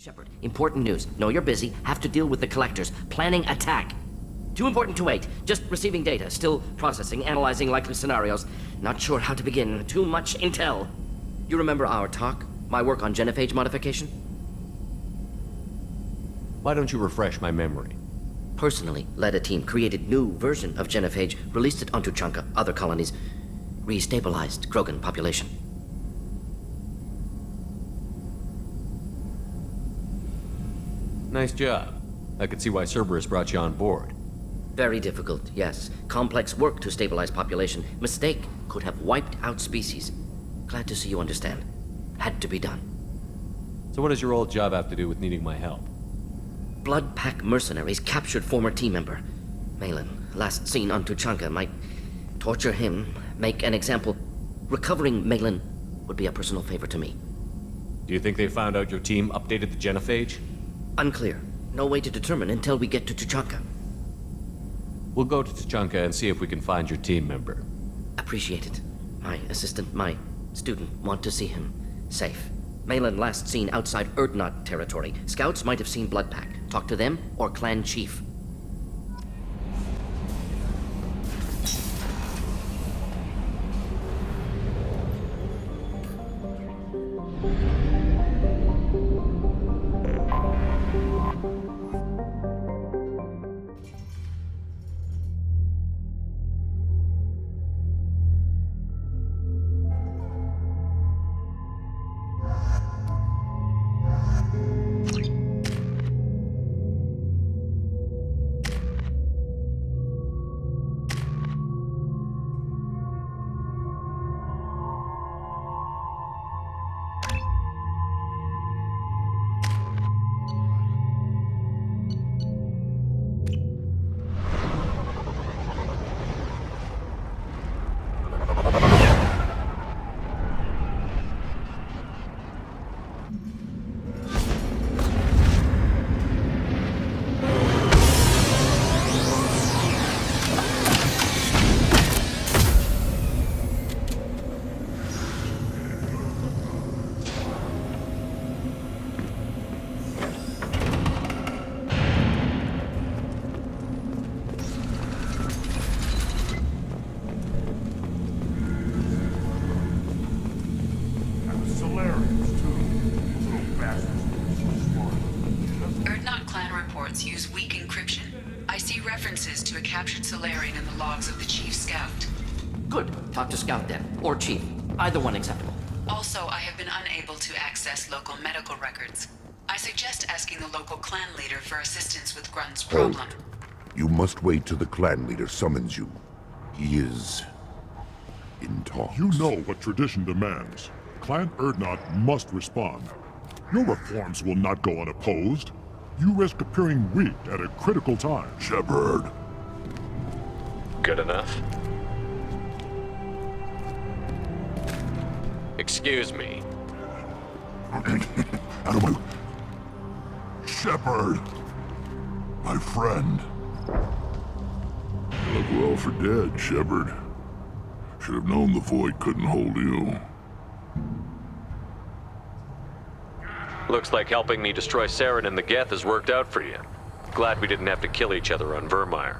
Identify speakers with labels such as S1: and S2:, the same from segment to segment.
S1: Shepard, important news. Know you're busy. Have to deal with the collectors. Planning attack. Too important to wait. Just receiving data. Still processing, analyzing likely scenarios. Not sure how to begin. Too much intel. You remember our talk? My work on genophage modification?
S2: Why don't you refresh my memory?
S1: Personally, led a team, created new version of genophage, released it onto Chunka, other colonies, restabilized krogan population.
S2: Nice job. I could see why Cerberus brought you on board.
S1: Very difficult, yes. Complex work to stabilize population. Mistake could have wiped out species. Glad to see you understand. Had to be done.
S2: So what does your old job have to do with needing my help?
S1: Blood Pack mercenaries captured former team member. Malin, last seen on Tuchanka, might torture him, make an example. Recovering Malin would be a personal favor to me.
S2: Do you think they found out your team updated the genophage?
S1: Unclear. No way to determine until we get to Tuchanka.
S2: We'll go to Tuchanka and see if we can find your team member.
S1: Appreciate it. My assistant, my student, want to see him safe. Malin last seen outside Erdnot territory. Scouts might have seen Blood Pack. Talk to them or clan chief.
S3: Use weak encryption. I see references to a captured Solarian in the logs of the Chief Scout.
S1: Good. Talk to Scout then. Or Chief. Either one acceptable.
S3: Also, I have been unable to access local medical records. I suggest asking the local clan leader for assistance with Grunt's problem.
S4: You must wait till the clan leader summons you. He is in talks.
S5: You know what tradition demands. Clan Erdnot must respond. Your reforms will not go unopposed. You risk appearing weak at a critical time.
S4: Shepard.
S2: Good enough. Excuse me.
S4: Out of my... Shepard! My friend. You look well for dead, Shepard. Should have known the Void couldn't hold you.
S2: Looks like helping me destroy Saren and the Geth has worked out for you. Glad we didn't have to kill each other on Vermeer.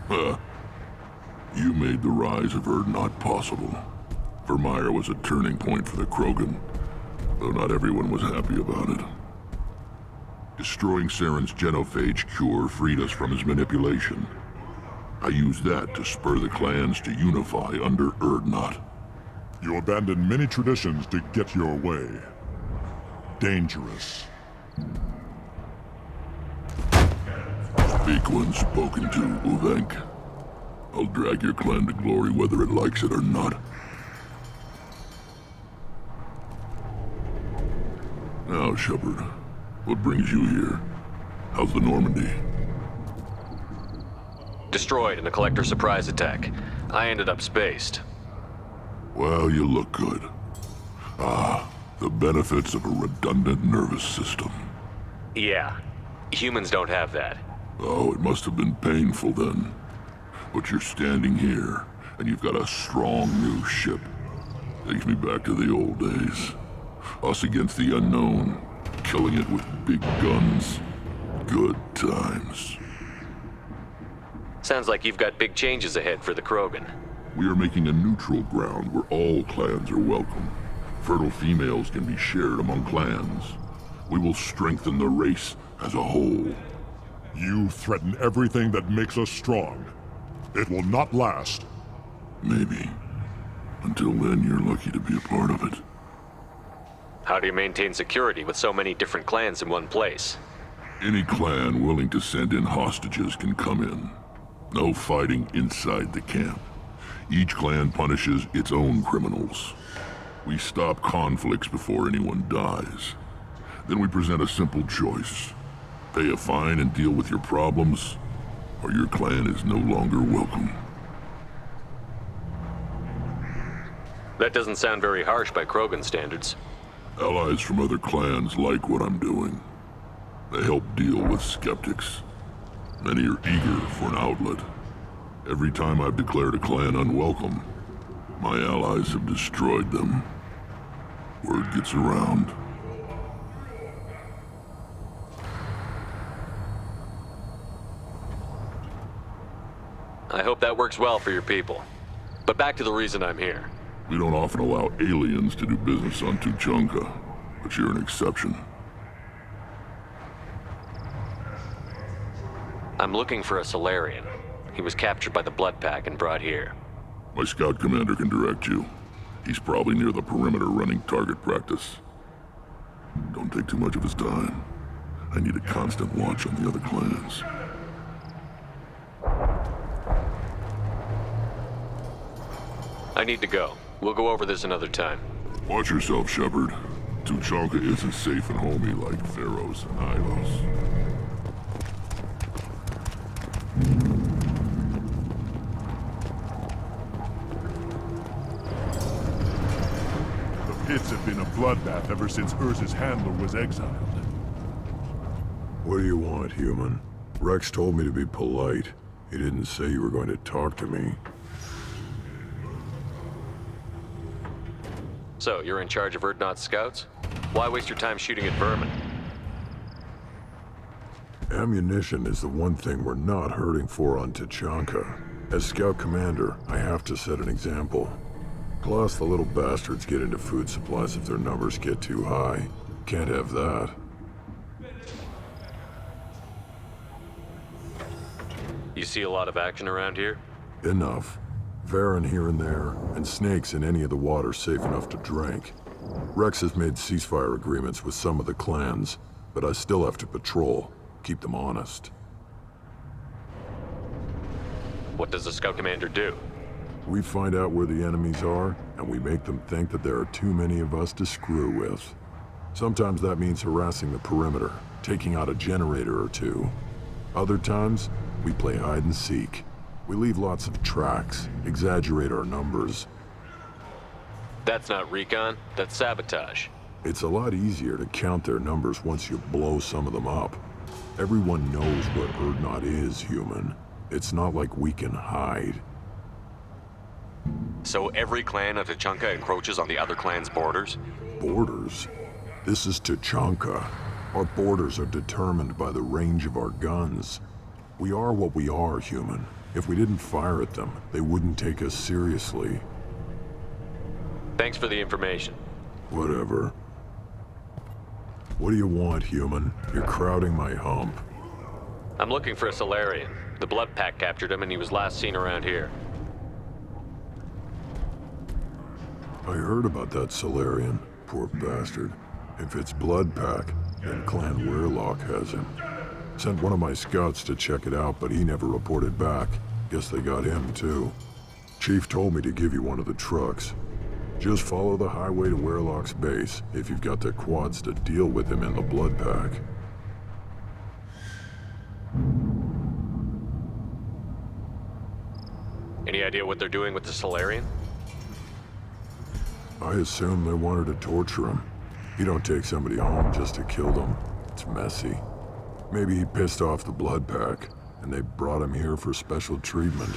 S4: You made the rise of Erdnot possible. Vermeer was a turning point for the Krogan, though not everyone was happy about it. Destroying Saren's genophage cure freed us from his manipulation. I used that to spur the clans to unify under Erdnot.
S5: You abandoned many traditions to get your way. Dangerous.
S4: Speak when spoken to, Uvenk. I'll drag your clan to glory whether it likes it or not. Now, Shepard, what brings you here? How's the Normandy?
S2: Destroyed in a collector surprise attack. I ended up spaced.
S4: Well, you look good. The benefits of a redundant nervous system.
S2: Yeah. Humans don't have that.
S4: Oh, it must have been painful then. But you're standing here, and you've got a strong new ship. Takes me back to the old days. Us against the unknown. killing it with big guns. Good times.
S2: Sounds like you've got big changes ahead for the Krogan.
S4: We are making a neutral ground where all clans are welcome. Fertile females can be shared among clans. We will strengthen the race as a whole.
S5: You threaten everything that makes us strong. It will not last.
S4: Maybe. Until then, you're lucky to be a part of it.
S2: How do you maintain security with so many different clans in one place?
S4: Any clan willing to send in hostages can come in. No fighting inside the camp. Each clan punishes its own criminals. We stop conflicts before anyone dies. Then we present a simple choice. Pay a fine and deal with your problems, or your clan is no longer welcome.
S2: That doesn't sound very harsh by Krogan standards.
S4: Allies from other clans like what I'm doing. They help deal with skeptics. Many are eager for an outlet. Every time I've declared a clan unwelcome, my allies have destroyed them. Word gets around.
S2: I hope that works well for your people. But back to the reason I'm here.
S4: We don't often allow aliens to do business on Tuchanka, but you're an exception.
S2: I'm looking for a Solarian. He was captured by the Blood Pack and brought here.
S4: My scout commander can direct you. He's probably near the perimeter running target practice. Don't take too much of his time. I need a constant watch on the other clans.
S2: I need to go. We'll go over this another time.
S4: Watch yourself, Shepard. Tuchanka isn't safe and homey like Theros and Ilos.
S5: The pits have been a bloodbath ever since Urza's handler was exiled.
S6: What do you want, human? Wrex told me to be polite. He didn't say you were going to talk to me.
S2: So, you're in charge of Urdnot's scouts? Why waste your time shooting at vermin?
S6: Ammunition is the one thing we're not hurting for on Tuchanka. As scout commander, I have to set an example. Plus, the little bastards get into food supplies if their numbers get too high. Can't have that.
S2: You see a lot of action around here?
S6: Enough. Varen here and there, and snakes in any of the water safe enough to drink. Wrex has made ceasefire agreements with some of the clans, but I still have to patrol, keep them honest.
S2: What does the scout commander do?
S6: We find out where the enemies are, and we make them think that there are too many of us to screw with. Sometimes that means harassing the perimeter, taking out a generator or two. Other times, we play hide and seek. We leave lots of tracks, exaggerate our numbers.
S2: That's not recon, that's sabotage.
S6: It's a lot easier to count their numbers once you blow some of them up. Everyone knows where Urdnot is, human. It's not like we can hide.
S2: So every clan of Tuchanka encroaches on the other clan's borders?
S6: Borders? This is Tuchanka. Our borders are determined by the range of our guns. We are what we are, human. If we didn't fire at them, they wouldn't take us seriously.
S2: Thanks for the information.
S6: Whatever. What do you want, human? You're crowding my hump.
S2: I'm looking for a Solarian. The Blood Pack captured him and he was last seen around here.
S6: I heard about that Solarian. Poor bastard. If it's Blood Pack, then Clan Weirlock has him. Sent one of my scouts to check it out, but he never reported back. Guess they got him, too. Chief told me to give you one of the trucks. Just follow the highway to Weirlock's base, if you've got the quads to deal with him in the Blood Pack.
S2: Any idea what they're doing with the Solarian?
S6: I assume they wanted to torture him. You don't take somebody home just to kill them. It's messy. Maybe he pissed off the Blood Pack, and they brought him here for special treatment.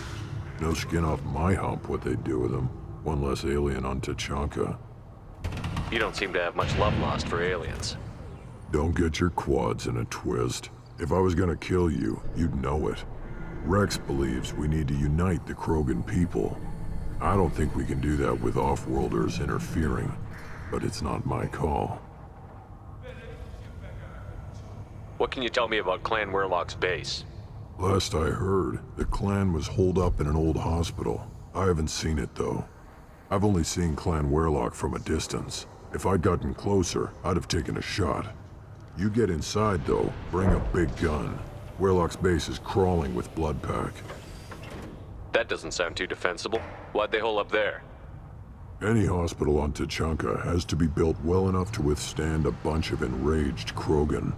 S6: No skin off my hump what they'd do with him. One less alien on Tuchanka.
S2: You don't seem to have much love lost for aliens.
S6: Don't get your quads in a twist. If I was gonna kill you, you'd know it. Wrex believes we need to unite the Krogan people. I don't think we can do that with off-worlders interfering, but it's not my call.
S2: What can you tell me about Clan Werlock's base?
S6: Last I heard, the clan was holed up in an old hospital. I haven't seen it, though. I've only seen Clan Werlock from a distance. If I'd gotten closer, I'd have taken a shot. You get inside, though, bring a big gun. Werlock's base is crawling with bloodpack.
S2: That doesn't sound too defensible. Why'd they hole up there?
S6: Any hospital on Tuchanka has to be built well enough to withstand a bunch of enraged Krogan.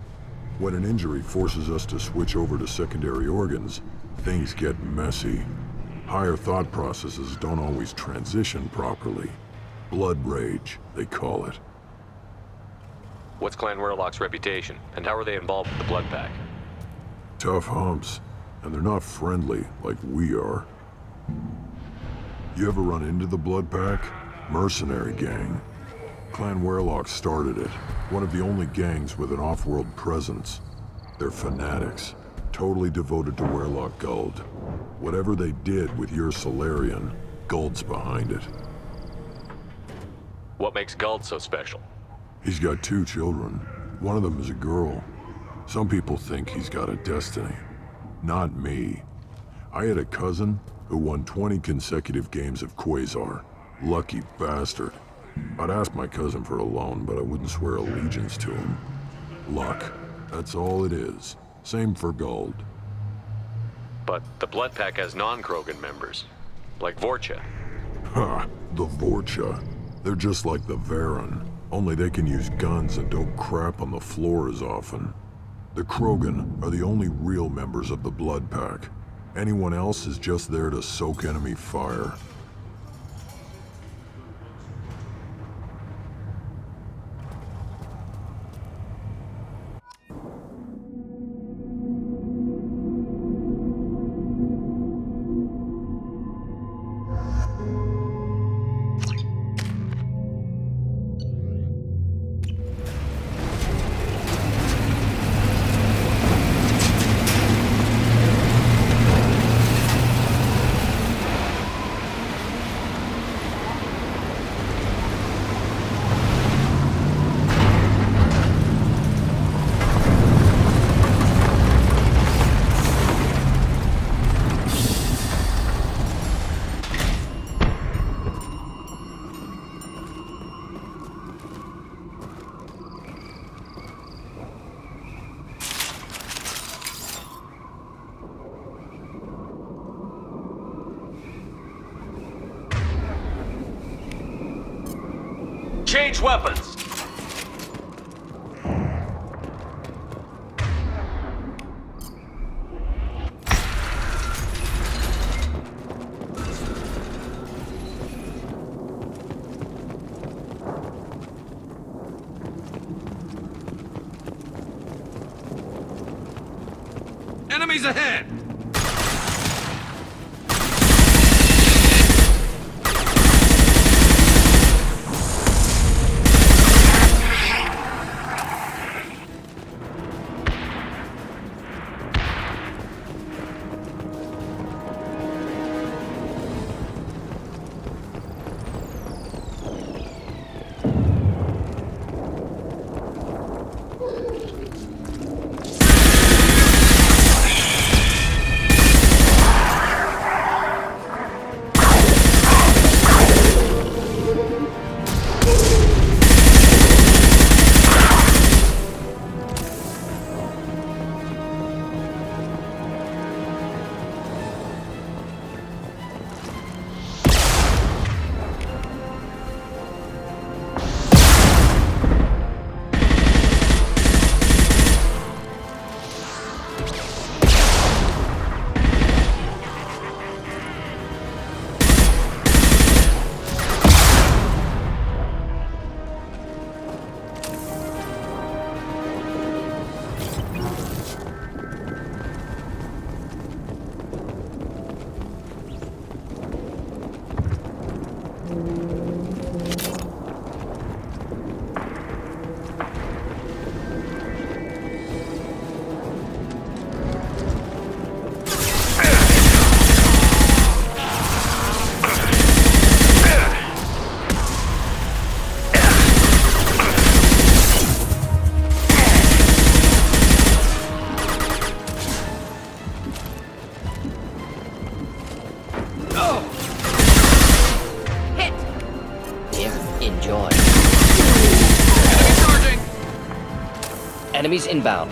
S6: When an injury forces us to switch over to secondary organs, things get messy. Higher thought processes don't always transition properly. Blood rage, they call it.
S2: What's Clan Werlock's reputation, and how are they involved with the Blood Pack?
S6: Tough humps, and they're not friendly like we are. You ever run into the Blood Pack? Mercenary gang. Clan Werlock started it, one of the only gangs with an off-world presence. They're fanatics, totally devoted to Werlock Guld. Whatever they did with your Solarian, Guld's behind it.
S2: What makes Guld so special?
S6: He's got 2 children. One of them is a girl. Some people think he's got a destiny. Not me. I had a cousin who won 20 consecutive games of Quasar. Lucky bastard. I'd ask my cousin for a loan, but I wouldn't swear allegiance to him. Luck. That's all it is. Same for Guld.
S2: But the Blood Pack has non-Krogan members, like Vorcha.
S6: Ha! The Vorcha. They're just like the Varen, only they can use guns and don't crap on the floor as often. The Krogan are the only real members of the Blood Pack. Anyone else is just there to soak enemy fire.
S2: Change weapons!
S7: Enemies ahead!
S1: Hit! Here, enjoy.
S7: Enemy charging!
S1: Enemies inbound.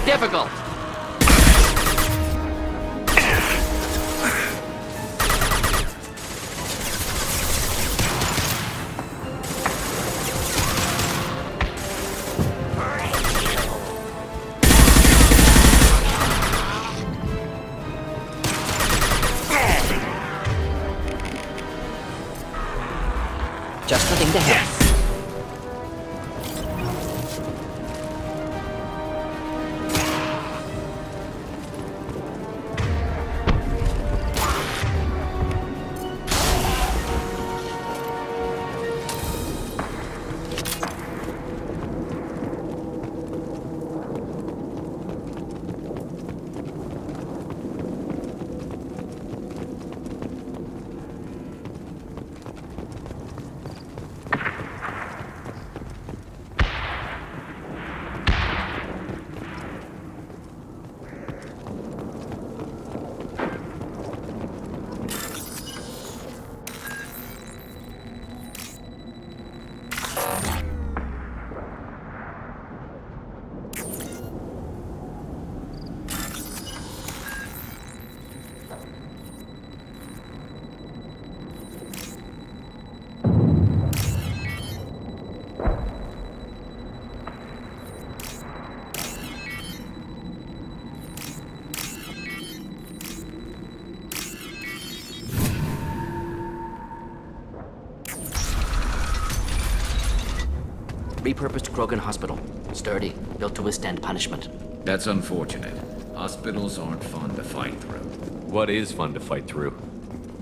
S1: Difficult. Just the thing to have. Repurposed krogan hospital. Sturdy, built to withstand punishment.
S8: That's unfortunate. Hospitals aren't fun to fight through.
S2: What is fun to fight through?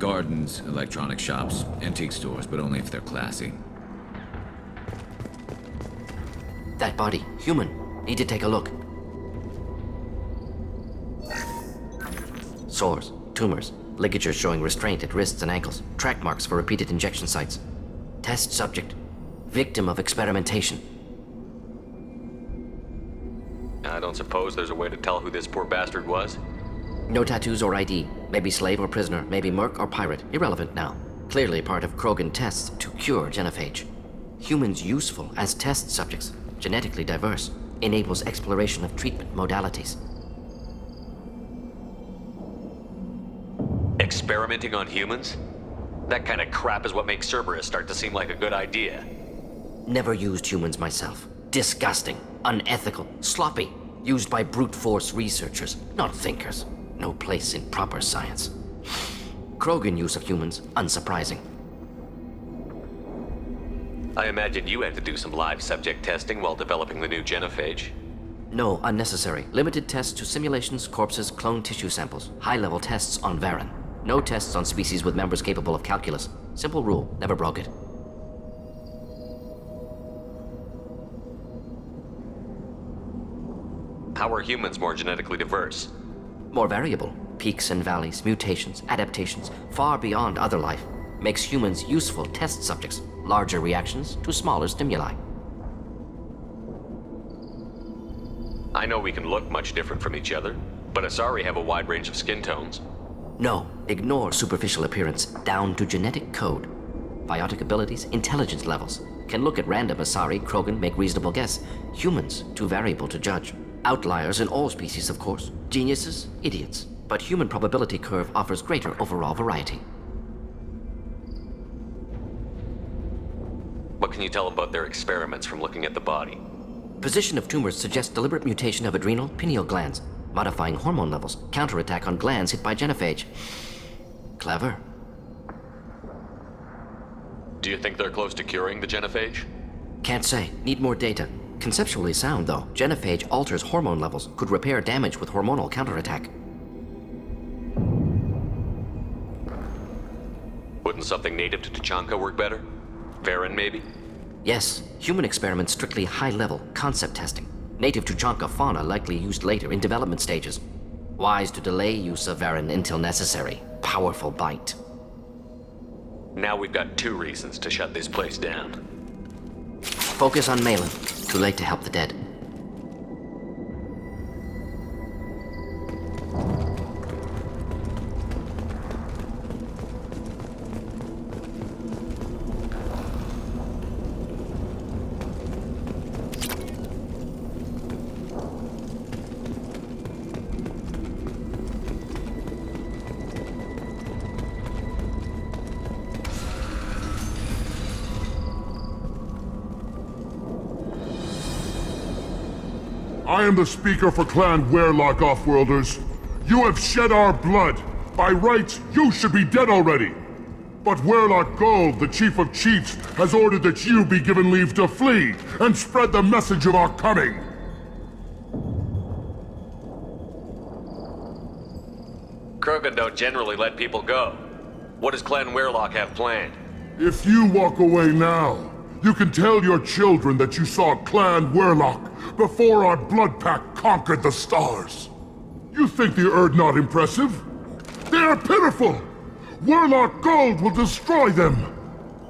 S8: Gardens, electronic shops, antique stores, but only if they're classy.
S1: That body, human. Need to take a look. Sores, tumors, ligatures showing restraint at wrists and ankles, track marks for repeated injection sites. Test subject. Victim of experimentation.
S2: I don't suppose there's a way to tell who this poor bastard was?
S1: No tattoos or ID. Maybe slave or prisoner, maybe merc or pirate. Irrelevant now. Clearly part of krogan tests to cure genophage. Humans useful as test subjects. Genetically diverse. Enables exploration of treatment modalities.
S2: Experimenting on humans? That kind of crap is what makes Cerberus start to seem like a good idea.
S1: Never used humans myself. Disgusting, unethical, sloppy. Used by brute force researchers, not thinkers. No place in proper science. Krogan use of humans, unsurprising.
S2: I imagine you had to do some live subject testing while developing the new genophage.
S1: No, unnecessary. Limited tests to simulations, corpses, cloned tissue samples. High-level tests on Varen. No tests on species with members capable of calculus. Simple rule, never broke it.
S2: How are humans more genetically diverse?
S1: More variable. Peaks and valleys, mutations, adaptations, far beyond other life. Makes humans useful test subjects. Larger reactions to smaller stimuli.
S2: I know we can look much different from each other, but Asari have a wide range of skin tones.
S1: No, ignore superficial appearance, down to genetic code. Biotic abilities, intelligence levels. Can look at random Asari, krogan, make reasonable guess. Humans, too variable to judge. Outliers in all species, of course. Geniuses, idiots. But human probability curve offers greater overall variety.
S2: What can you tell about their experiments from looking at the body?
S1: Position of tumors suggests deliberate mutation of adrenal, pineal glands, modifying hormone levels, counterattack on glands hit by genophage. Clever.
S2: Do you think they're close to curing the genophage?
S1: Can't say. Need more data. Conceptually sound, though. Genophage alters hormone levels, could repair damage with hormonal counterattack.
S2: Wouldn't something native to Tuchanka work better? Varen, maybe?
S1: Yes, human experiments strictly high-level, concept testing. Native Tuchanka fauna likely used later in development stages. Wise to delay use of Varen until necessary. Powerful bite.
S2: Now we've got 2 reasons to shut this place down.
S1: Focus on Malin. Too late to help the dead.
S4: I am the speaker for Clan Werlock, Offworlders. You have shed our blood. By rights, you should be dead already. But Werlock Gold, the Chief of Chiefs, has ordered that you be given leave to flee and spread the message of our coming.
S2: Krogan don't generally let people go. What does Clan Werlock have planned?
S4: If you walk away now, you can tell your children that you saw Clan Werlock before our blood pack conquered the stars. You think the Erd not impressive? They are pitiful! Werlock Gold will destroy them!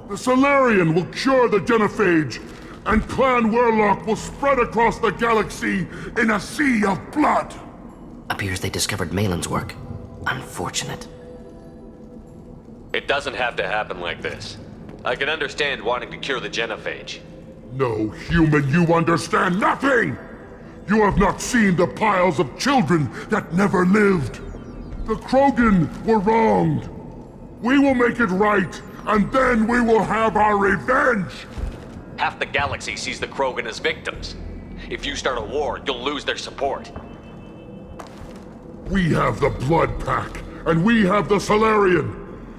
S4: The Solarian will cure the genophage, and Clan Werlock will spread across the galaxy in a sea of blood!
S1: Appears they discovered Malin's work. Unfortunate.
S2: It doesn't have to happen like this. I can understand wanting to cure the genophage.
S4: No, human, you understand nothing! You have not seen the piles of children that never lived. The Krogan were wronged. We will make it right, and then we will have our revenge!
S2: Half the galaxy sees the Krogan as victims. If you start a war, you'll lose their support.
S4: We have the Blood Pack, and we have the Solarian.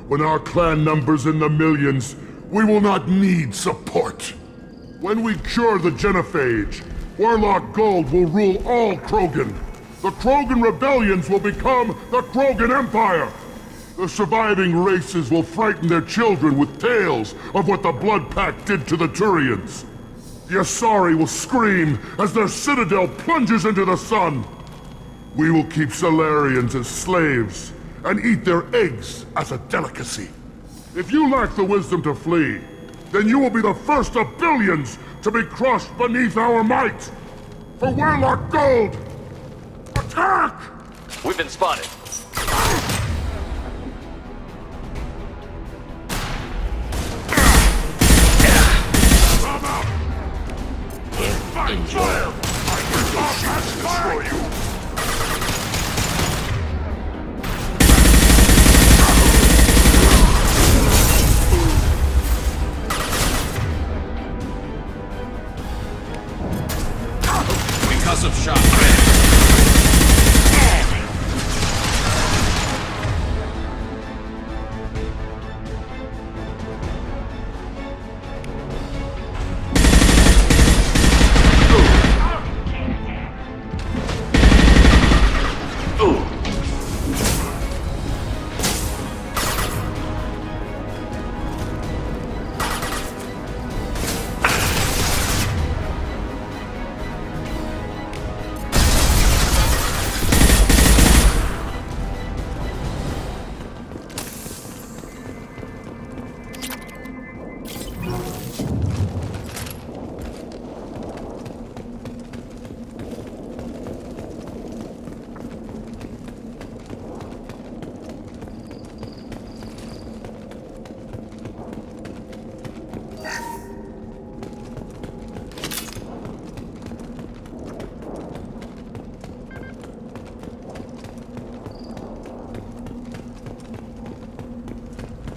S4: When our clan numbers in the millions, we will not need support. When we cure the genophage, Werlock Gold will rule all Krogan. The Krogan rebellions will become the Krogan Empire. The surviving races will frighten their children with tales of what the Blood Pack did to the Turians. The Asari will scream as their citadel plunges into the sun. We will keep Solarians as slaves and eat their eggs as a delicacy. If you lack the wisdom to flee, then you will be the first of billions to be crushed beneath our might! For Werlock Gold! Attack!
S2: We've been spotted.
S1: Enjoy.
S4: Destroy you!
S7: Of shot.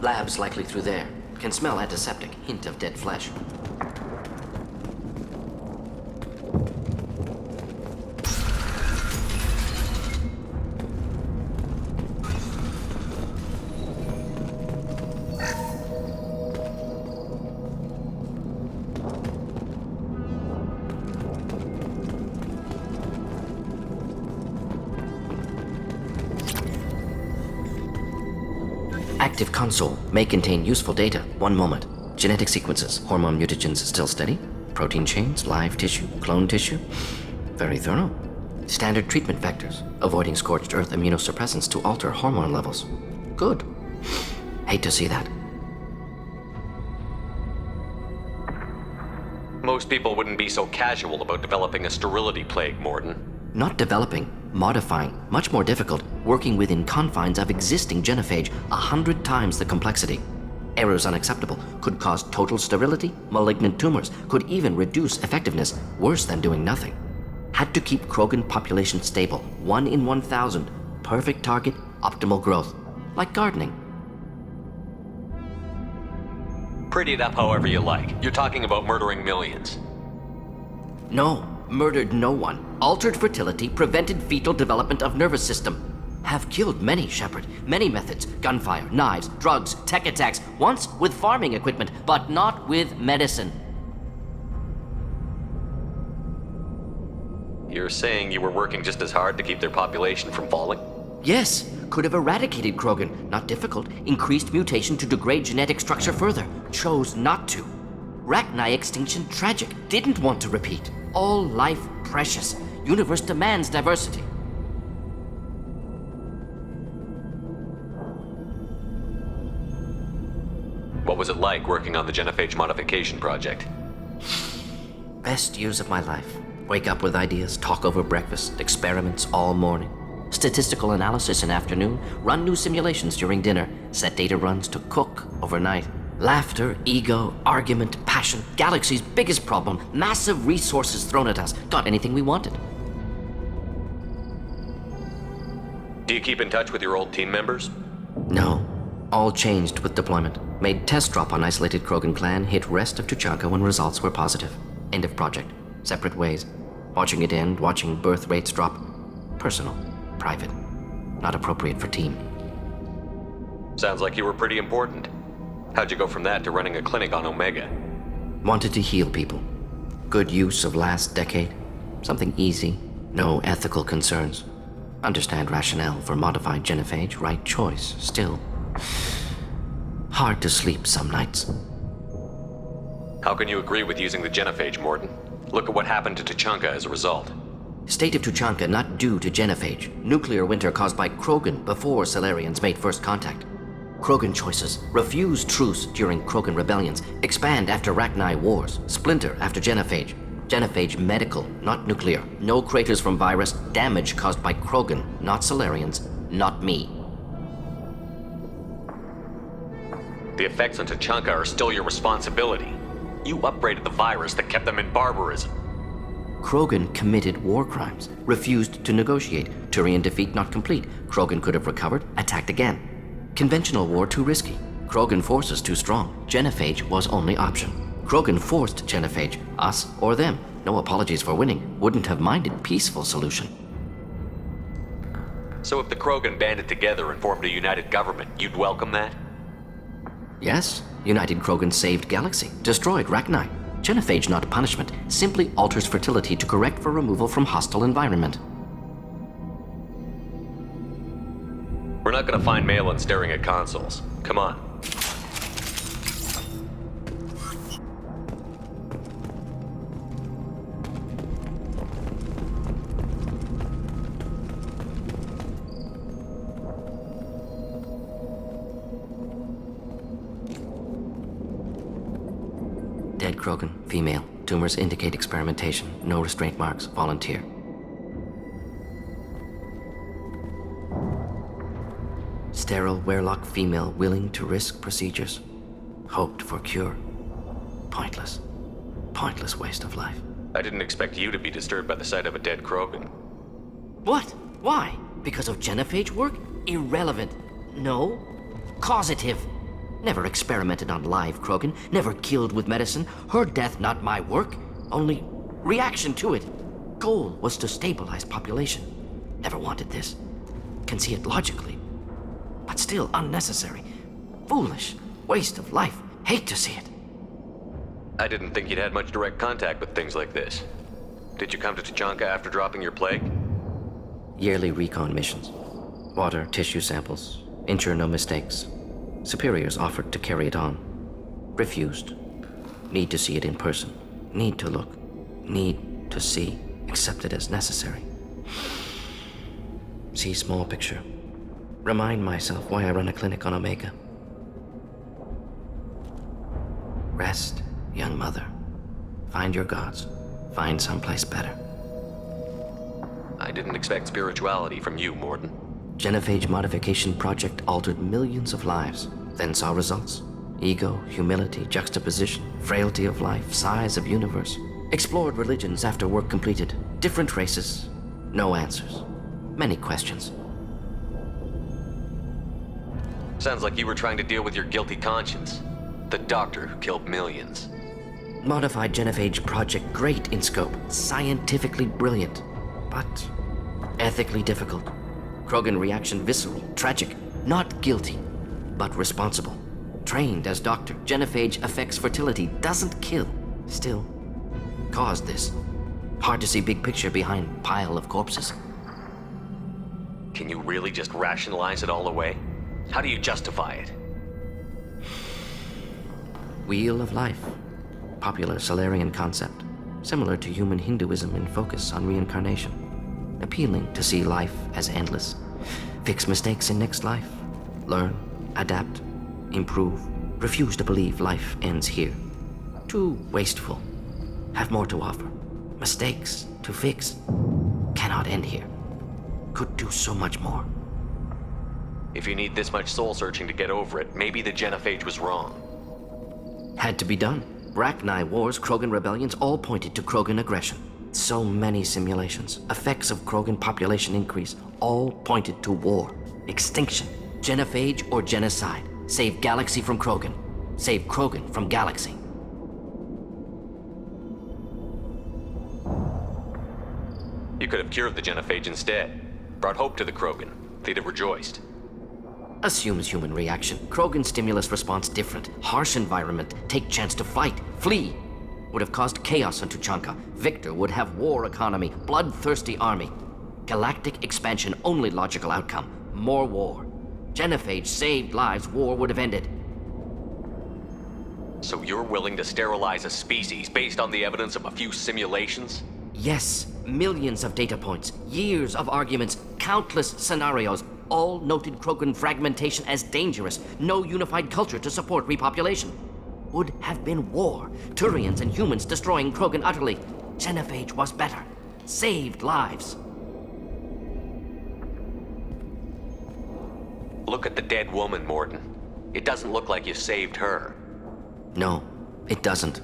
S1: Labs likely through there. Can smell antiseptic, hint of dead flesh. Active console may contain useful data. One moment. Genetic sequences, hormone mutagens still steady. Protein chains, live tissue, clone tissue. Very thorough. Standard treatment vectors, avoiding scorched earth immunosuppressants to alter hormone levels. Good. Hate to see that.
S2: Most people wouldn't be so casual about developing a sterility plague, Mordin.
S1: Not developing, modifying, much more difficult, working within confines of existing genophage, 100 times the complexity. Errors unacceptable, could cause total sterility, malignant tumors, could even reduce effectiveness, worse than doing nothing. Had to keep krogan population stable, 1 in 1,000, perfect target, optimal growth, like gardening.
S2: Pretty it up however you like. You're talking about murdering millions.
S1: No, murdered no one. Altered fertility, prevented fetal development of nervous system. Have killed many, Shepard. Many methods. Gunfire, knives, drugs, tech attacks. Once with farming equipment, but not with medicine.
S2: You're saying you were working just as hard to keep their population from falling?
S1: Yes, could have eradicated krogan. Not difficult. Increased mutation to degrade genetic structure further. Chose not to. Rachni extinction tragic. Didn't want to repeat. All life precious. Universe demands diversity.
S2: What was it like working on the genophage modification project?
S1: Best years of my life. Wake up with ideas, talk over breakfast, experiments all morning. Statistical analysis in afternoon, run new simulations during dinner, set data runs to cook overnight. Laughter, ego, argument, passion, galaxy's biggest problem, massive resources thrown at us. Got anything we wanted.
S2: Do you keep in touch with your old team members?
S1: No. All changed with deployment. Made test drop on isolated Krogan clan, hit rest of Tuchanka when results were positive. End of project. Separate ways. Watching it end, watching birth rates drop. Personal. Private. Not appropriate for team.
S2: Sounds like you were pretty important. How'd you go from that to running a clinic on Omega?
S1: Wanted to heal people. Good use of last decade. Something easy. No ethical concerns. Understand rationale for modified genophage. Right choice. Still. Hard to sleep some nights.
S2: How can you agree with using the genophage, Mordin? Look at what happened to Tuchanka as a result.
S1: State of Tuchanka not due to genophage. Nuclear winter caused by Krogan before Salarians made first contact. Krogan choices. Refuse truce during Krogan rebellions. Expand after Rachni wars. Splinter after genophage. Genophage medical, not nuclear. No craters from virus. Damage caused by Krogan, not Salarians, not me.
S2: The effects on Tuchanka are still your responsibility. You upgraded the virus that kept them in barbarism.
S1: Krogan committed war crimes. Refused to negotiate. Turian defeat not complete. Krogan could have recovered, attacked again. Conventional war too risky. Krogan forces too strong. Genophage was only option. Krogan forced genophage, us or them. No apologies for winning. Wouldn't have minded peaceful solution.
S2: So if the Krogan banded together and formed a united government, you'd welcome that?
S1: Yes, United Krogan saved Galaxy, destroyed Rachni. Genophage not punishment, simply alters fertility to correct for removal from hostile environment.
S2: We're not gonna find Malin staring at consoles. Come on.
S1: Dead Krogan, female. Tumors indicate experimentation. No restraint marks. Volunteer. Sterile Werlock female willing to risk procedures. Hoped for cure. Pointless. Pointless waste of life.
S2: I didn't expect you to be disturbed by the sight of a dead Krogan.
S1: What? Why? Because of genophage work? Irrelevant. No. Causative. Never experimented on live krogan, never killed with medicine. Her death not my work, only reaction to it. Goal was to stabilize population. Never wanted this. Can see it logically. But still unnecessary. Foolish. Waste of life. Hate to see it.
S2: I didn't think you'd had much direct contact with things like this. Did you come to Tuchanka after dropping your plague?
S1: Yearly recon missions. Water, tissue samples. Ensure no mistakes. Superiors offered to carry it on. Refused. Need to see it in person. Need to look. Need to see. Accept it as necessary. See small picture. Remind myself why I run a clinic on Omega. Rest, young mother. Find your gods. Find someplace better.
S2: I didn't expect spirituality from you, Mordin.
S1: Genophage modification project altered millions of lives, then saw results. Ego, humility, juxtaposition, frailty of life, size of universe. Explored religions after work completed. Different races. No answers. Many questions.
S2: Sounds like you were trying to deal with your guilty conscience. The doctor who killed millions.
S1: Modified genophage project great in scope. Scientifically brilliant. But ethically difficult. Krogan reaction visceral, tragic. Not guilty, but responsible. Trained as doctor, genophage affects fertility, doesn't kill. Still, caused this. Hard to see big picture behind pile of corpses.
S2: Can you really just rationalize it all away? How do you justify it?
S1: Wheel of life. Popular Solarian concept. Similar to human Hinduism in focus on reincarnation. Appealing to see life as endless. Fix mistakes in next life. Learn, adapt, improve. Refuse to believe life ends here. Too wasteful. Have more to offer. Mistakes to fix. Cannot end here. Could do so much more.
S2: If you need this much soul searching to get over it, maybe the genophage was wrong.
S1: Had to be done. Rachni wars, Krogan rebellions, all pointed to Krogan aggression. So many simulations, effects of Krogan population increase, all pointed to war, extinction, genophage or genocide. Save galaxy from Krogan. Save Krogan from galaxy.
S2: You could have cured the genophage instead. Brought hope to the Krogan. They'd have rejoiced.
S1: Assumes human reaction. Krogan stimulus response different. Harsh environment. Take chance to fight. Flee. Would have caused chaos on Tuchanka. Victor would have war economy. Bloodthirsty army. Galactic expansion only logical outcome. More war. Genophage saved lives. War would have ended.
S2: So you're willing to sterilize a species based on the evidence of a few simulations?
S1: Yes. Millions of data points. Years of arguments. Countless scenarios. All noted Krogan fragmentation as dangerous. No unified culture to support repopulation. Would have been war. Turians and humans destroying Krogan utterly. Genophage was better. Saved lives.
S2: Look at the dead woman, Mordin. It doesn't look like you saved her.
S1: No, it doesn't.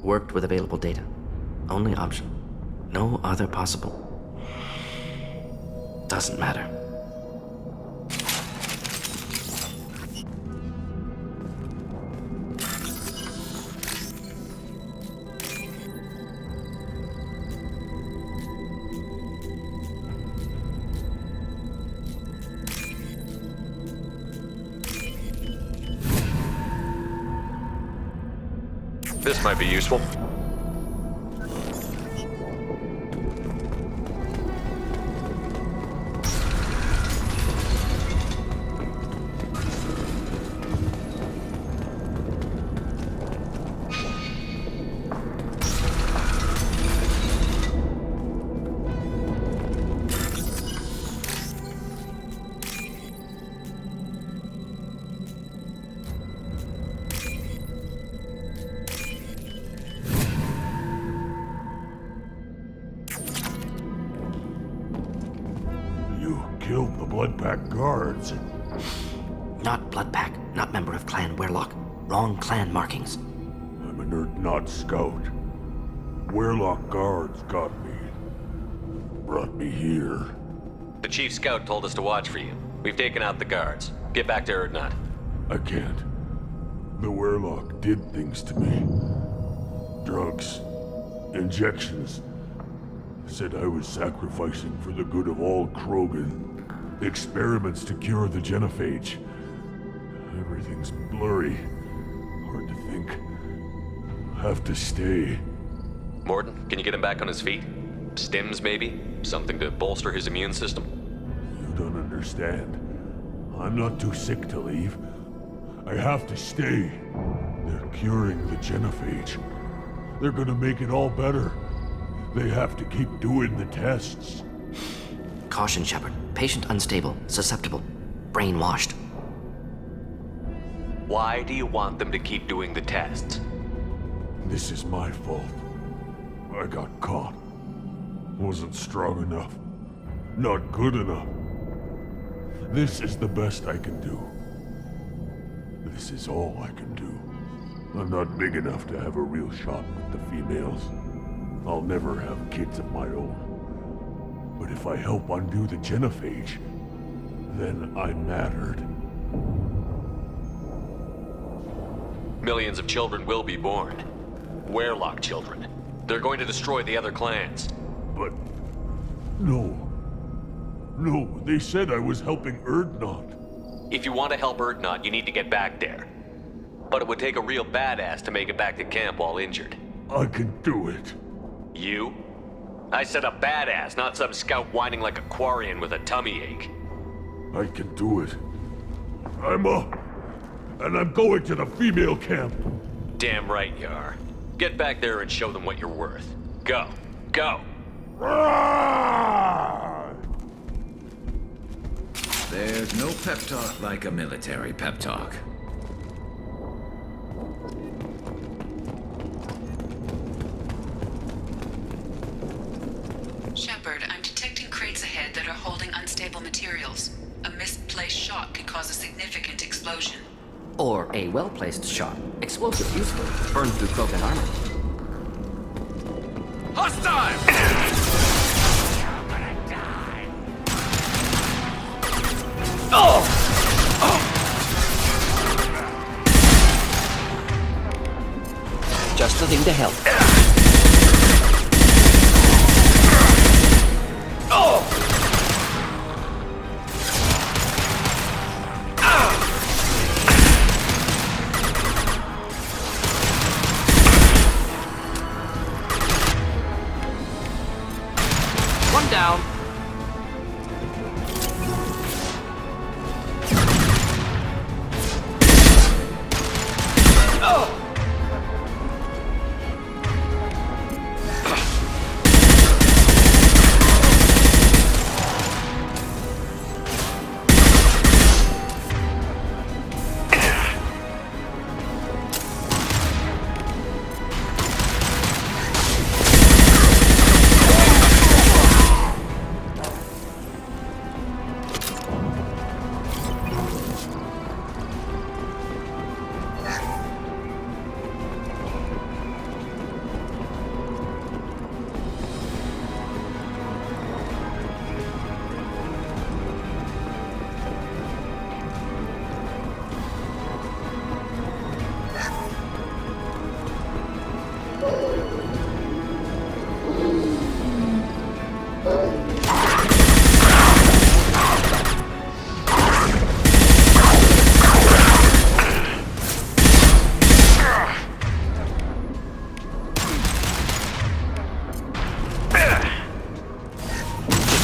S1: Worked with available data. Only option. No other possible. Doesn't matter.
S2: This might be useful.
S5: Killed the Bloodpack guards.
S1: Not Bloodpack, not member of Clan Werlock. Wrong clan markings.
S5: I'm an Urdnot scout. Werlock guards got me. Brought me here.
S2: The chief scout told us to watch for you. We've taken out the guards. Get back to Urdnot.
S5: I can't.
S9: The Werlock did things to me. Drugs. Injections. Said I was sacrificing for the good of all krogan. Experiments to cure the genophage. Everything's blurry. Hard to think. Have to stay.
S2: Mordin, can you get him back on his feet? Stims, maybe? Something to bolster his immune system?
S9: You don't understand. I'm not too sick to leave. I have to stay. They're curing the genophage. They're gonna make it all better. They have to keep doing the tests.
S1: Caution, Shepard. Patient unstable, susceptible, brainwashed.
S2: Why do you want them to keep doing the tests?
S9: This is my fault. I got caught. Wasn't strong enough. Not good enough. This is the best I can do. This is all I can do. I'm not big enough to have a real shot with the females. I'll never have kids of my own. But if I help undo the genophage, then I'm mattered.
S2: Millions of children will be born. Werlock children. They're going to destroy the other clans.
S9: But... no. No, they said I was helping Urdnot.
S2: If you want to help Urdnot, you need to get back there. But it would take a real badass to make it back to camp while injured.
S9: I can do it.
S2: You? I said a badass, not some scout whining like a Quarian with a tummy ache.
S9: I can do it. I'm up. And I'm going to the female camp.
S2: Damn right you are. Get back there and show them what you're worth. Go. Go!
S8: There's no pep talk like a military pep talk.
S3: Shepard, I'm detecting crates ahead that are holding unstable materials. A misplaced shot could cause a significant explosion.
S1: Or a well-placed shot. Explosive useful. Burn through krogan armor.
S7: Hostile!
S1: Just the thing to help. One down.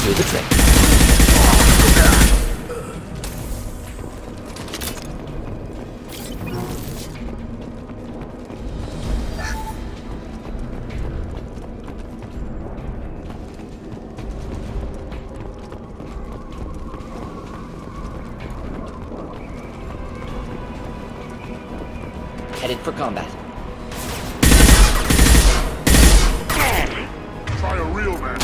S1: Do the trick. Headed for combat.
S9: Try a real man.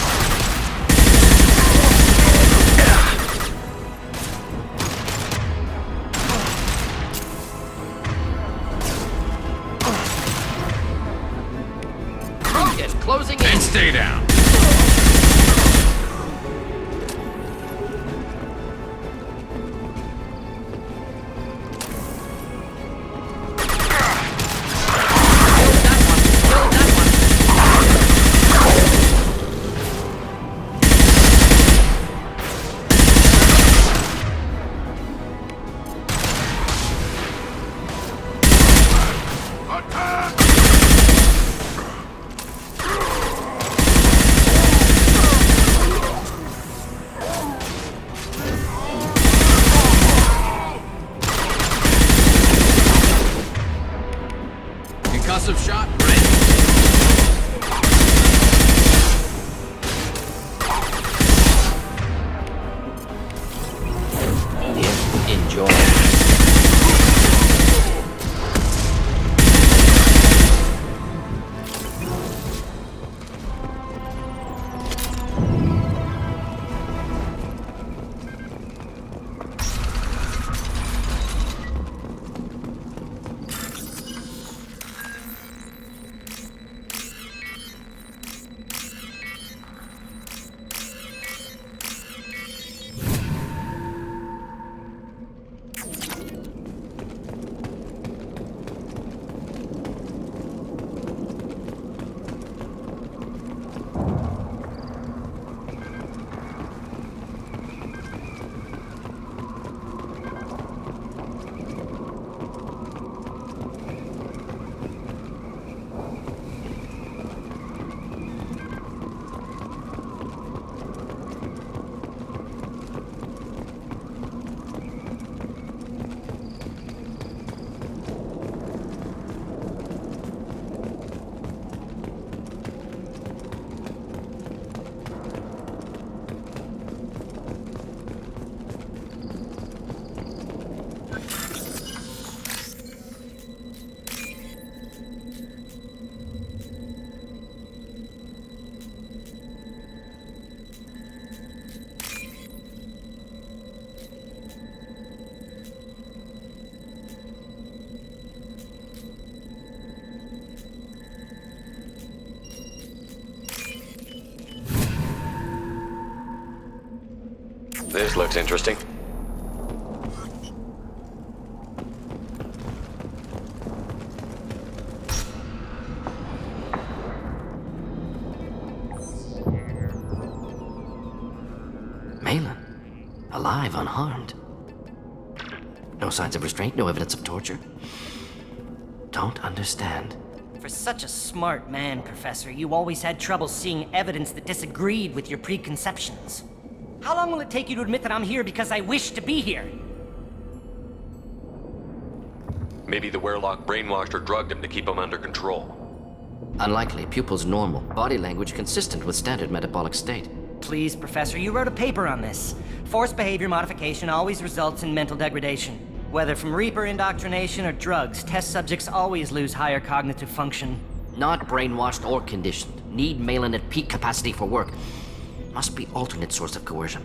S1: Krogan closing in.
S7: And stay down.
S2: This looks interesting.
S1: Malin, alive, unharmed. No signs of restraint, no evidence of torture. Don't understand.
S10: For such a smart man, Professor, you always had trouble seeing evidence that disagreed with your preconceptions. How long will it take you to admit that I'm here because I wish to be here?
S2: Maybe the Werlock brainwashed or drugged him to keep him under control.
S1: Unlikely. Pupil's normal. Body language consistent with standard metabolic state.
S10: Please, Professor, you wrote a paper on this. Forced behavior modification always results in mental degradation. Whether from Reaper indoctrination or drugs, test subjects always lose higher cognitive function.
S1: Not brainwashed or conditioned. Need Malin at peak capacity for work. Must be alternate source of coercion.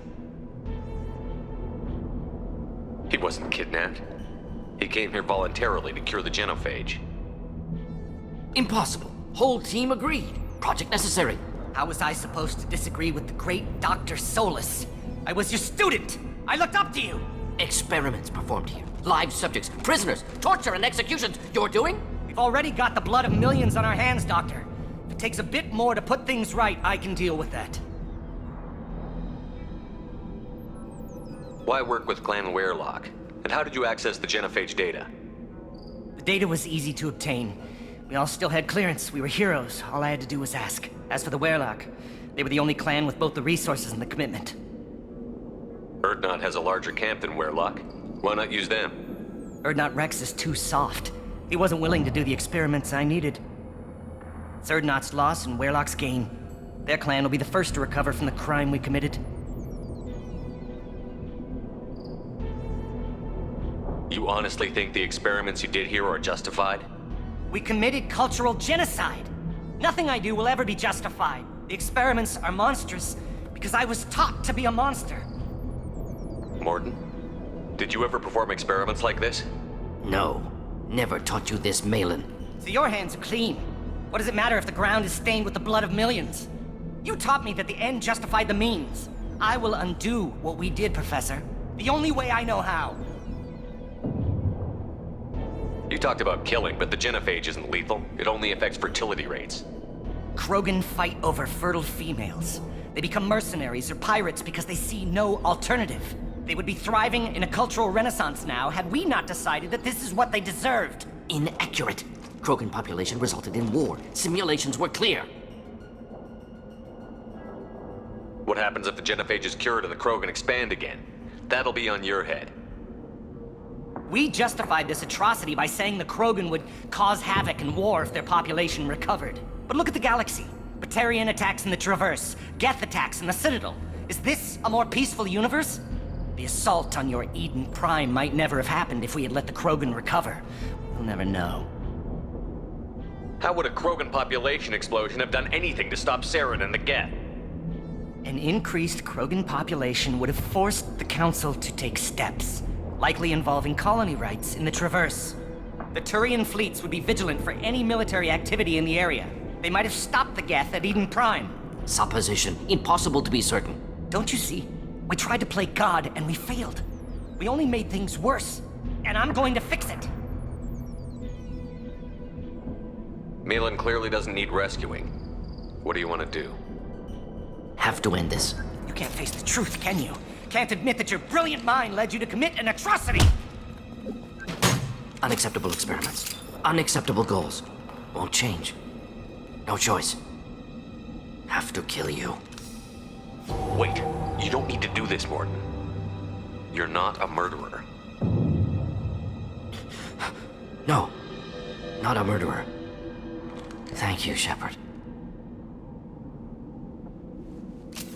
S2: He wasn't kidnapped. He came here voluntarily to cure the genophage.
S1: Impossible. Whole team agreed. Project necessary.
S10: How was I supposed to disagree with the great Dr. Solus? I was your student! I looked up to you!
S1: Experiments performed here. Live subjects, prisoners, torture and executions. You're doing?
S10: We've already got the blood of millions on our hands, Doctor. If it takes a bit more to put things right, I can deal with that.
S2: Why work with Clan Werlock? And how did you access the genophage data?
S10: The data was easy to obtain. We all still had clearance. We were heroes. All I had to do was ask. As for the Werlock, they were the only clan with both the resources and the commitment.
S2: Urdnot has a larger camp than Werlock. Why not use them?
S10: Urdnot Wrex is too soft. He wasn't willing to do the experiments I needed. It's Urdnot's loss and Werlock's gain. Their clan will be the first to recover from the crime we committed.
S2: You honestly think the experiments you did here are justified?
S10: We committed cultural genocide. Nothing I do will ever be justified. The experiments are monstrous because I was taught to be a monster.
S2: Mordin, did you ever perform experiments like this?
S1: No. Never taught you this, Malin.
S10: So your hands are clean. What does it matter if the ground is stained with the blood of millions? You taught me that the end justified the means. I will undo what we did, Professor. The only way I know how.
S2: You talked about killing, but the genophage isn't lethal. It only affects fertility rates.
S10: Krogan fight over fertile females. They become mercenaries or pirates because they see no alternative. They would be thriving in a cultural renaissance now had we not decided that this is what they deserved.
S1: Inaccurate. Krogan population resulted in war. Simulations were clear.
S2: What happens if the genophage is cured and the Krogan expand again? That'll be on your head.
S10: We justified this atrocity by saying the Krogan would cause havoc and war if their population recovered. But look at the galaxy. Batarian attacks in the Traverse, Geth attacks in the Citadel. Is this a more peaceful universe? The assault on your Eden Prime might never have happened if we had let the Krogan recover. We'll never know.
S2: How would a Krogan population explosion have done anything to stop Saren and the Geth?
S10: An increased Krogan population would have forced the Council to take steps, likely involving colony rights in the Traverse. The Turian fleets would be vigilant for any military activity in the area. They might have stopped the Geth at Eden Prime.
S1: Supposition. Impossible to be certain.
S10: Don't you see? We tried to play God and we failed. We only made things worse. And I'm going to fix it.
S2: Malin clearly doesn't need rescuing. What do you want to do?
S1: Have to end this.
S10: You can't face the truth, can you? Can't admit that your brilliant mind led you to commit an atrocity!
S1: Unacceptable experiments. Unacceptable goals. Won't change. No choice. Have to kill you.
S2: Wait, you don't need to do this, Mordin. You're not a murderer.
S1: No. Not a murderer. Thank you, Shepard.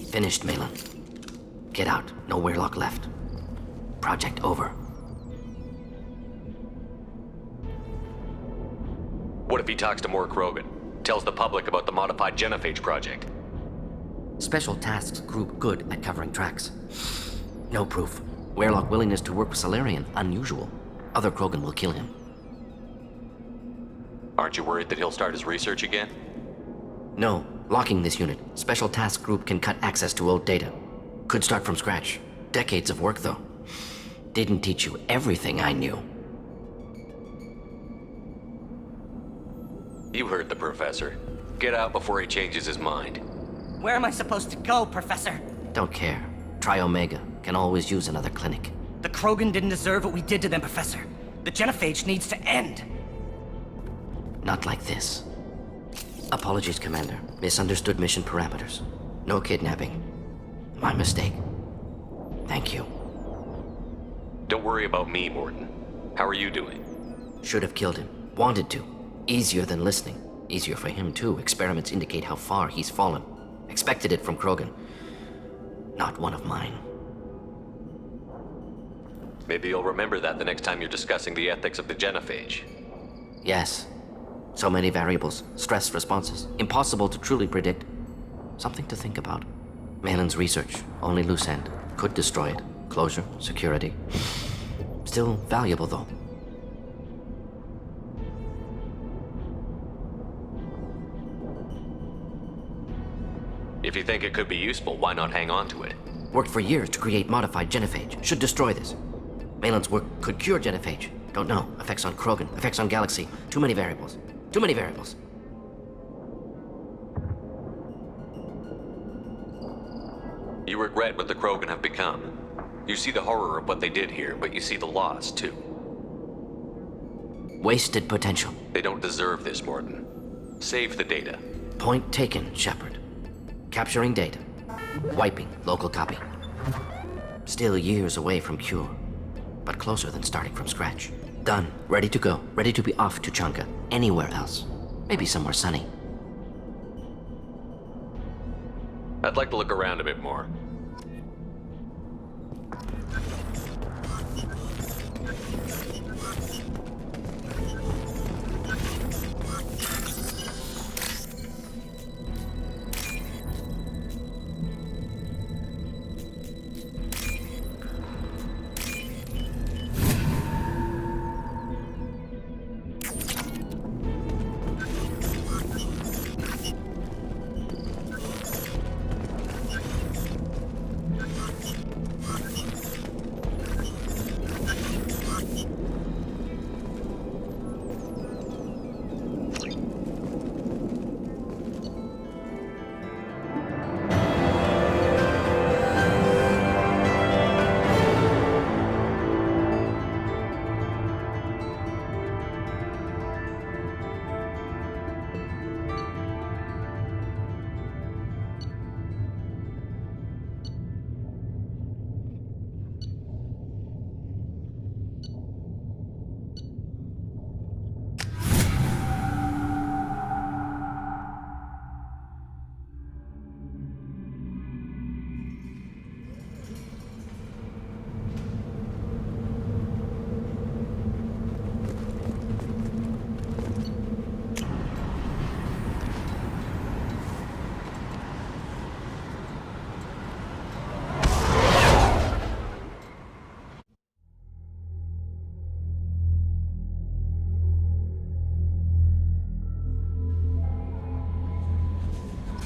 S1: Finished, Malin. Get out. No Werlock left. Project over.
S2: What if he talks to more Krogan? Tells the public about the modified genophage project?
S1: Special tasks group good at covering tracks. No proof. Werlock willingness to work with Salarian, unusual. Other Krogan will kill him.
S2: Aren't you worried that he'll start his research again?
S1: No. Locking this unit. Special task group can cut access to old data. Could start from scratch. Decades of work, though. Didn't teach you everything I knew.
S2: You heard the professor. Get out before he changes his mind.
S10: Where am I supposed to go, Professor?
S1: Don't care. Try Omega. Can always use another clinic.
S10: The Krogan didn't deserve what we did to them, Professor. The genophage needs to end.
S1: Not like this. Apologies, Commander. Misunderstood mission parameters. No kidnapping. My mistake. Thank you.
S2: Don't worry about me, Mordin. How are you doing?
S1: Should have killed him. Wanted to. Easier than listening. Easier for him, too. Experiments indicate how far he's fallen. Expected it from Krogan. Not one of mine.
S2: Maybe you'll remember that the next time you're discussing the ethics of the genophage.
S1: Yes. So many variables. Stress responses. Impossible to truly predict. Something to think about. Malin's research. Only loose end. Could destroy it. Closure. Security. Still valuable, though.
S2: If you think it could be useful, why not hang on to it?
S1: Worked for years to create modified genophage. Should destroy this. Malin's work could cure genophage. Don't know. Effects on Krogan. Effects on Galaxy. Too many variables. Too many variables.
S2: You regret what the Krogan have become. You see the horror of what they did here, but you see the loss, too.
S1: Wasted potential.
S2: They don't deserve this, Mordin. Save the data.
S1: Point taken, Shepard. Capturing data. Wiping local copy. Still years away from cure, but closer than starting from scratch. Done. Ready to go. Ready to be off to Chunka. Anywhere else. Maybe somewhere sunny.
S2: I'd like to look around a bit more.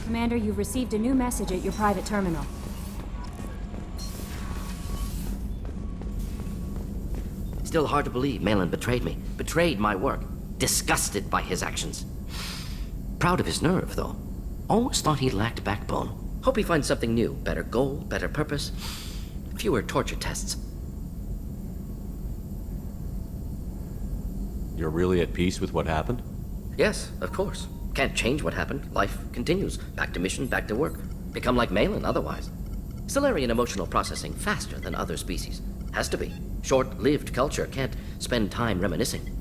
S11: Commander, you've received a new message at your private terminal.
S1: Still hard to believe Malin betrayed me. Betrayed my work. Disgusted by his actions. Proud of his nerve, though. Always thought he lacked backbone. Hope he finds something new. Better goal, better purpose. Fewer torture tests.
S12: You're really at peace with what happened?
S1: Yes, of course. Can't change what happened. Life continues. Back to mission, back to work. Become like Malin otherwise. Solarian emotional processing faster than other species. Has to be. Short-lived culture can't spend time reminiscing.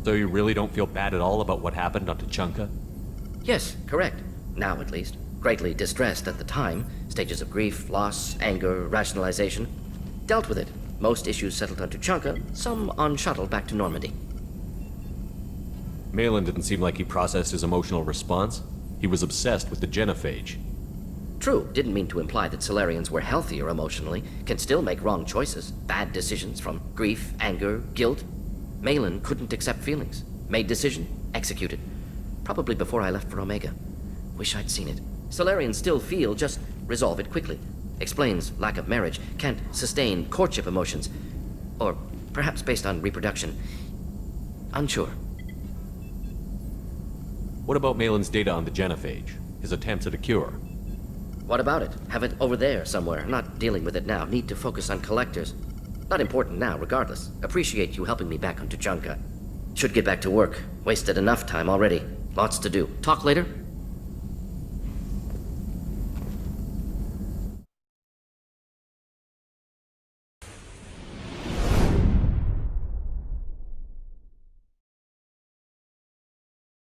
S12: So you really don't feel bad at all about what happened on Tuchanka?
S1: Yes, correct. Now at least. Greatly distressed at the time. Stages of grief, loss, anger, rationalization. Dealt with it. Most issues settled on Tuchanka, some on shuttle back to Normandy.
S12: Malin didn't seem like he processed his emotional response. He was obsessed with the genophage.
S1: True, didn't mean to imply that Solarians were healthier emotionally, can still make wrong choices, bad decisions from grief, anger, guilt. Malin couldn't accept feelings. Made decision, executed. Probably before I left for Omega. Wish I'd seen it. Solarians still feel, just resolve it quickly. Explains lack of marriage, can't sustain courtship emotions. Or perhaps based on reproduction. Unsure.
S12: What about Malin's data on the genophage? His attempts at a cure?
S1: What about it? Have it over there somewhere. Not dealing with it now. Need to focus on collectors. Not important now, regardless. Appreciate you helping me back on Tuchanka. Should get back to work. Wasted enough time already. Lots to do. Talk later?